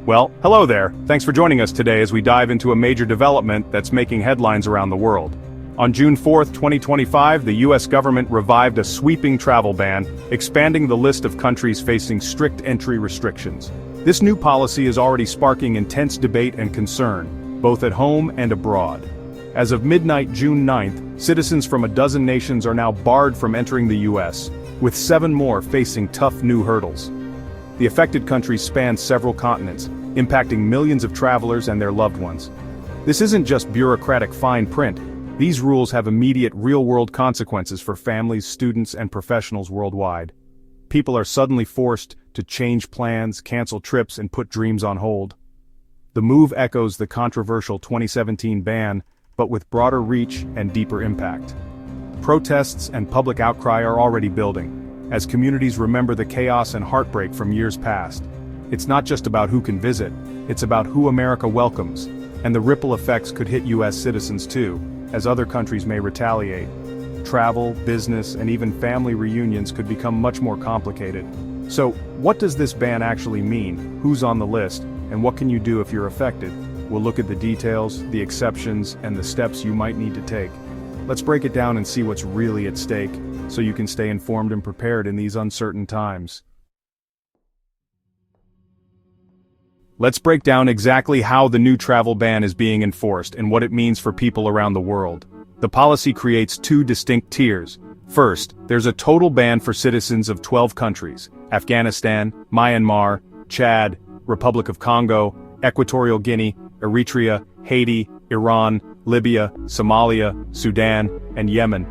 Well, hello there. Thanks for joining us today as we dive into a major development that's making headlines around the world. On June 4, 2025, the US government revived a sweeping travel ban, expanding the list of countries facing strict entry restrictions. This new policy is already sparking intense debate and concern, both at home and abroad. As of midnight June 9th, citizens from a dozen nations are now barred from entering the US, with 7 more facing tough new hurdles. The affected countries span several continents, impacting millions of travelers and their loved ones. This isn't just bureaucratic fine print. These rules have immediate real-world consequences for families, students, and professionals worldwide. People are suddenly forced to change plans, cancel trips, and put dreams on hold. The move echoes the controversial 2017 ban, but with broader reach and deeper impact. Protests and public outcry are already building, as communities remember the chaos and heartbreak from years past. It's not just about who can visit, it's about who America welcomes, and the ripple effects could hit US citizens too, as other countries may retaliate. Travel, business, and even family reunions could become much more complicated. So, what does this ban actually mean? Who's on the list? And what can you do if you're affected? We'll look at the details, the exceptions, and the steps you might need to take. Let's break it down and see what's really at stake, so you can stay informed and prepared in these uncertain times. Let's break down exactly how the new travel ban is being enforced and what it means for people around the world. The policy creates 2 distinct tiers. First, there's a total ban for citizens of 12 countries: Afghanistan, Myanmar, Chad, Republic of Congo, Equatorial Guinea, Eritrea, Haiti, Iran, Libya, Somalia, Sudan, and Yemen.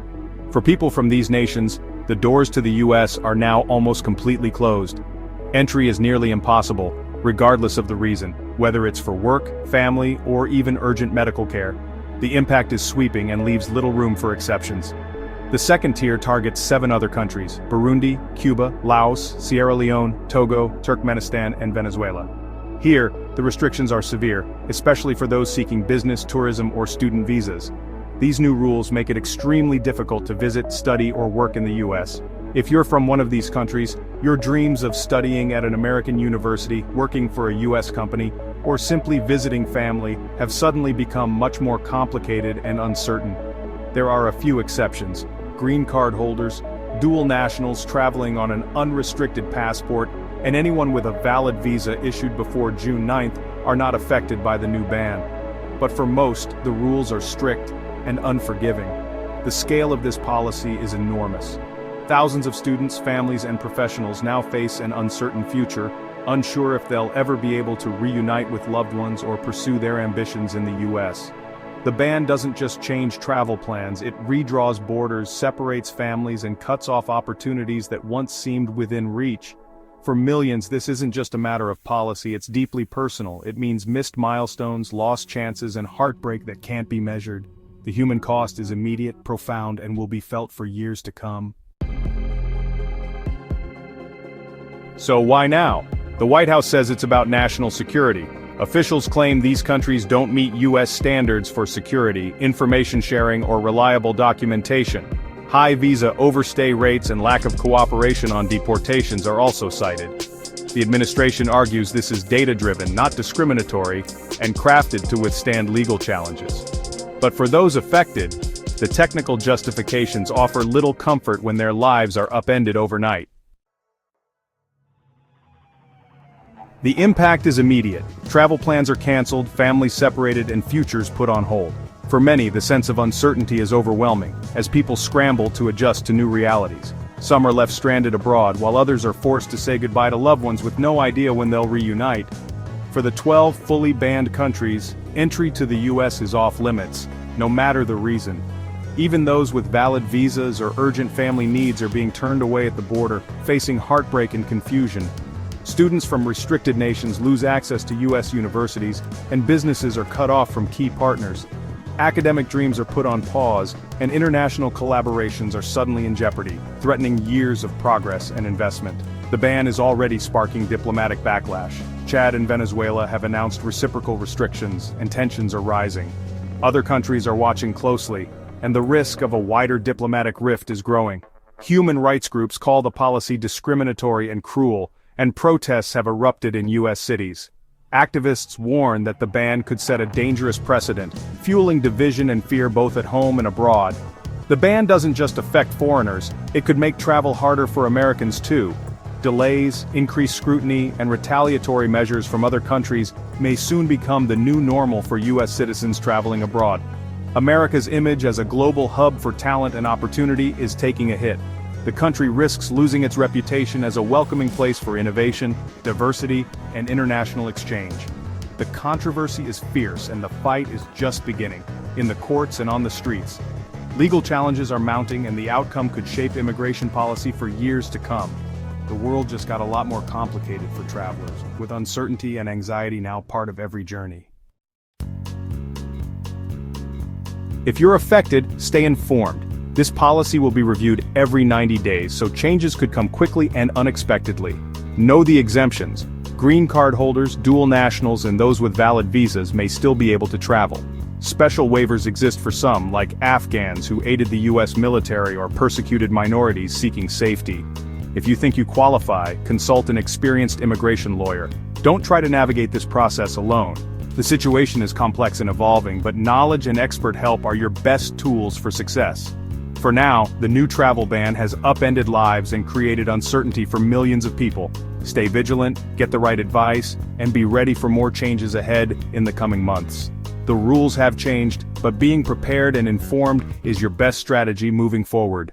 For people from these nations, the doors to the US are now almost completely closed. Entry is nearly impossible, regardless of the reason, whether it's for work, family, or even urgent medical care. The impact is sweeping and leaves little room for exceptions. The second tier targets 7 other countries: Burundi, Cuba, Laos, Sierra Leone, Togo, Turkmenistan, and Venezuela. Here, the restrictions are severe, especially for those seeking business, tourism, or student visas. These new rules make it extremely difficult to visit, study, or work in the US. If you're from one of these countries, your dreams of studying at an American university, working for a US company, or simply visiting family have suddenly become much more complicated and uncertain. There are a few exceptions: green card holders, dual nationals traveling on an unrestricted passport, and anyone with a valid visa issued before June 9th are not affected by the new ban. But for most, the rules are strict and unforgiving. The scale of this policy is enormous. Thousands of students, families, and professionals now face an uncertain future, unsure if they'll ever be able to reunite with loved ones or pursue their ambitions in the US. The ban doesn't just change travel plans, it redraws borders, separates families, and cuts off opportunities that once seemed within reach. For millions, this isn't just a matter of policy, it's deeply personal. It means missed milestones, lost chances, and heartbreak that can't be measured. The human cost is immediate, profound, and will be felt for years to come. So why now? The White House says it's about national security. Officials claim these countries don't meet US standards for security, information sharing, or reliable documentation. High visa overstay rates and lack of cooperation on deportations are also cited. The administration argues this is data-driven, not discriminatory, and crafted to withstand legal challenges. But for those affected, the technical justifications offer little comfort when their lives are upended overnight. The impact is immediate. Travel plans are canceled, families separated, and futures put on hold. For many, the sense of uncertainty is overwhelming, as people scramble to adjust to new realities. Some are left stranded abroad, while others are forced to say goodbye to loved ones with no idea when they'll reunite. For the 12 fully banned countries, entry to the US is off limits, no matter the reason. Even those with valid visas or urgent family needs are being turned away at the border, facing heartbreak and confusion. Students from restricted nations lose access to US universities, and businesses are cut off from key partners. Academic dreams are put on pause, and international collaborations are suddenly in jeopardy, threatening years of progress and investment. The ban is already sparking diplomatic backlash. Chad and Venezuela have announced reciprocal restrictions, and tensions are rising. Other countries are watching closely, and the risk of a wider diplomatic rift is growing. Human rights groups call the policy discriminatory and cruel, and protests have erupted in US cities. Activists warn that the ban could set a dangerous precedent, fueling division and fear both at home and abroad. The ban doesn't just affect foreigners, it could make travel harder for Americans too. Delays, increased scrutiny, and retaliatory measures from other countries may soon become the new normal for U.S. citizens traveling abroad. America's image as a global hub for talent and opportunity is taking a hit. The country risks losing its reputation as a welcoming place for innovation, diversity, and international exchange. The controversy is fierce and the fight is just beginning, in the courts and on the streets. Legal challenges are mounting and the outcome could shape immigration policy for years to come. The world just got a lot more complicated for travelers, with uncertainty and anxiety now part of every journey. If you're affected, stay informed. This policy will be reviewed every 90 days, so changes could come quickly and unexpectedly. Know the exemptions. Green card holders, dual nationals, and those with valid visas may still be able to travel. Special waivers exist for some, like Afghans who aided the U.S. military or persecuted minorities seeking safety. If you think you qualify, consult an experienced immigration lawyer. Don't try to navigate this process alone. The situation is complex and evolving, but knowledge and expert help are your best tools for success. For now, the new travel ban has upended lives and created uncertainty for millions of people. Stay vigilant, get the right advice, and be ready for more changes ahead in the coming months. The rules have changed, but being prepared and informed is your best strategy moving forward.